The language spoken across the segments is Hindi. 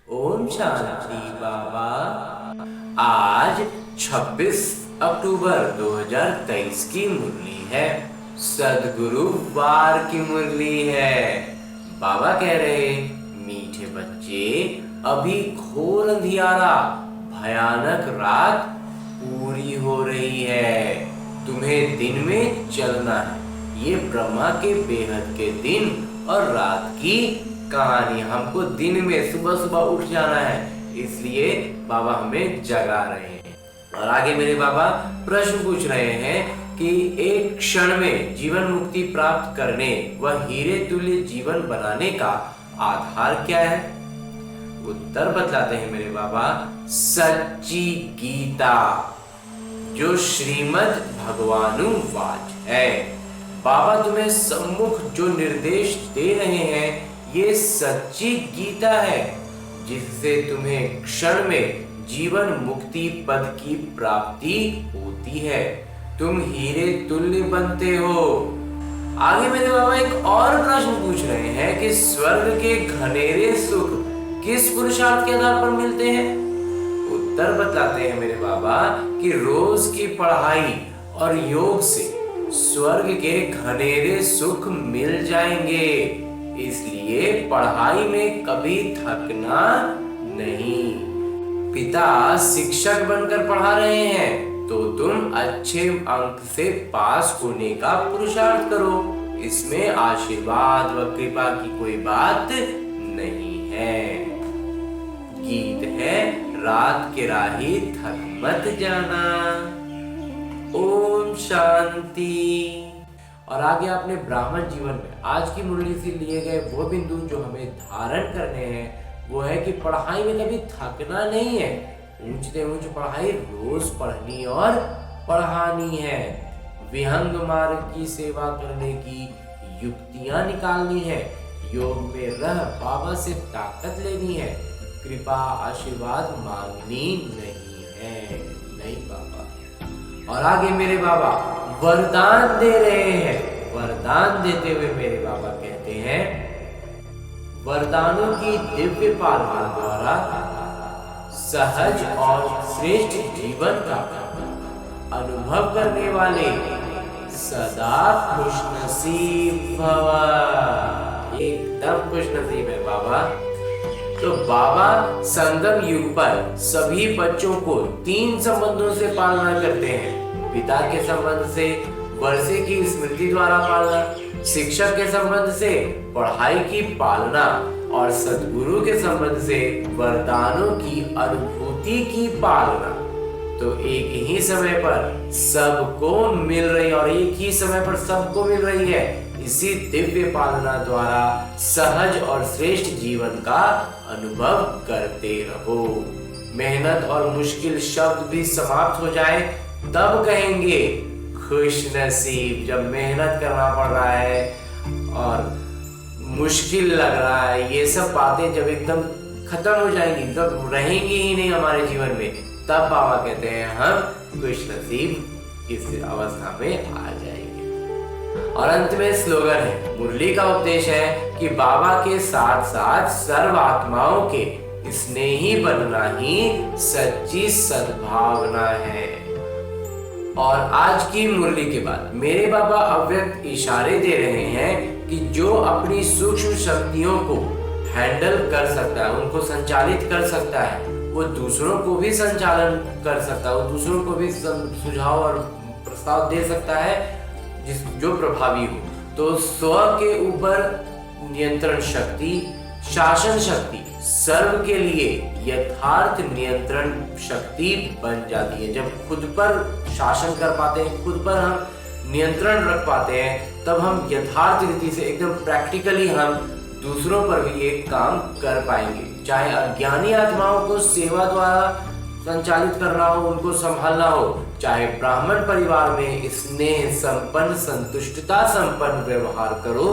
ओम शांति बाबा। आज 26 अक्टूबर 2023 की मुरली है। सद्गुरु वार की मुरली है। बाबा कह रहे, मीठे बच्चे, अभी घोर अंधियारा, भयानक रात पूरी हो रही है। तुम्हें दिन में चलना है। ये ब्रह्मा के बेहद के दिन और रात की कहानी। हमको दिन में सुबह सुबह उठ जाना है, इसलिए बाबा हमें जगा रहे हैं। और आगे मेरे बाबा प्रश्न पूछ रहे हैं कि एक क्षण में जीवन मुक्ति प्राप्त करने व हीरे तुल्य जीवन बनाने का आधार क्या है? उत्तर बतलाते हैं मेरे बाबा, सच्ची गीता, जो श्रीमद् भगवानु वाच है। बाबा तुम्हें सम्मुख जो निर्देश दे रहे हैं, ये सच्ची गीता है, जिससे तुम्हें क्षण में जीवन मुक्ति पद की प्राप्ति होती है। तुम हीरे तुल्य बनते हो। आगे मेरे बाबा एक और प्रश्न पूछ रहे हैं कि स्वर्ग के घनेरे सुख किस पुरुषार्थ के आधार पर मिलते हैं? उत्तर बतलाते हैं मेरे बाबा कि रोज की पढ़ाई और योग से स्वर्ग के घनेरे सुख मिल जाएंगे। इसलिए पढ़ाई में कभी थकना नहीं। पिता शिक्षक बनकर पढ़ा रहे हैं तो तुम अच्छे अंक से पास होने का पुरुषार्थ करो। इसमें आशीर्वाद व कृपा की कोई बात नहीं है। गीत है, रात के राही थक मत जाना। ओम शांति। और आगे अपने ब्राह्मण जीवन में आज की मुरली से लिए गए वो बिंदु जो हमें धारण करने हैं, वो है कि पढ़ाई में कभी थकना नहीं है। ऊंच से ऊंच पढ़ाई रोज पढ़नी और पढ़ानी है। विहंग मार्ग की सेवा करने की युक्तियां निकालनी है। योग में रह बाबा से ताकत लेनी है। कृपा आशीर्वाद मांगनी नहीं है। नहीं बाबा। और आगे मेरे बाबा वरदान दे रहे हैं। वरदान देते हुए मेरे बाबा कहते हैं, वरदानों की दिव्य पालना द्वारा सहज और श्रेष्ठ जीवन का अनुभव करने वाले सदा खुशनसीब भव। एकदम खुशनसीब है बाबा। तो बाबा संगम युग पर सभी बच्चों को 3 संबंधों से पालना करते हैं। पिता के संबंध से वर्षे की स्मृति द्वारा पालना, शिक्षक के संबंध से पढ़ाई की पालना और सद्गुरु के संबंध से वरदानों की अनुभूति की पालना। तो एक ही समय पर सबको मिल रही और एक ही समय पर सबको मिल रही है। इसी दिव्य पालना द्वारा सहज और श्रेष्ठ जीवन का अनुभव करते रहो। मेहनत और मुश्किल शब्द भी समाप्त हो जाए तब कहेंगे खुश नसीब। जब मेहनत करना पड़ रहा है और मुश्किल लग रहा है, ये सब बातें जब एकदम खत्म हो जाएंगी, तब रहेंगी ही नहीं हमारे जीवन में, तब बाबा कहते हैं हम खुश नसीब इस अवस्था में आ जाएंगे। और अंत में स्लोगन है, मुरली का उपदेश है कि बाबा के साथ साथ सर्व आत्माओं के स्नेही बनना ही सच्ची सद्भावना है। और आज की मुरली के बाद मेरे बाबा अव्यक्त इशारे दे रहे हैं कि जो अपनी सूक्ष्म शक्तियों को हैंडल कर सकता है, उनको संचालित कर सकता है, वो दूसरों को भी संचालन कर सकता है, वो दूसरों को भी सुझाव और प्रस्ताव दे सकता है जो प्रभावी हो। तो स्व के ऊपर नियंत्रण शक्ति, शासन शक्ति सर्व के लिए यथार्थ नियंत्रण शक्ति बन जाती है। जब खुद पर शासन कर पाते हैं, खुद पर हम नियंत्रण रख पाते हैं, तब हम यथार्थ रीति से एकदम प्रैक्टिकली हम दूसरों पर भी एक काम कर पाएंगे। चाहे अज्ञानी आत्माओं को सेवा द्वारा संचालित करना हो, उनको संभालना हो, चाहे ब्राह्मण परिवार में स्नेह संपन्न, संतुष्टता संपन्न व्यवहार करो,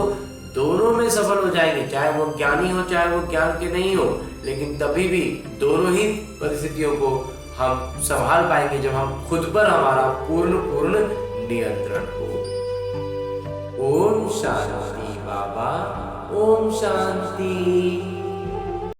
दोनों में सफल हो जाएंगे। चाहे वो ज्ञानी हो, चाहे वो ज्ञान के नहीं हो, लेकिन तभी भी दोनों ही परिस्थितियों को हम संभाल पाएंगे जब हम खुद पर हमारा पूर्ण नियंत्रण हो। ओम शांति बाबा। ओम शांति।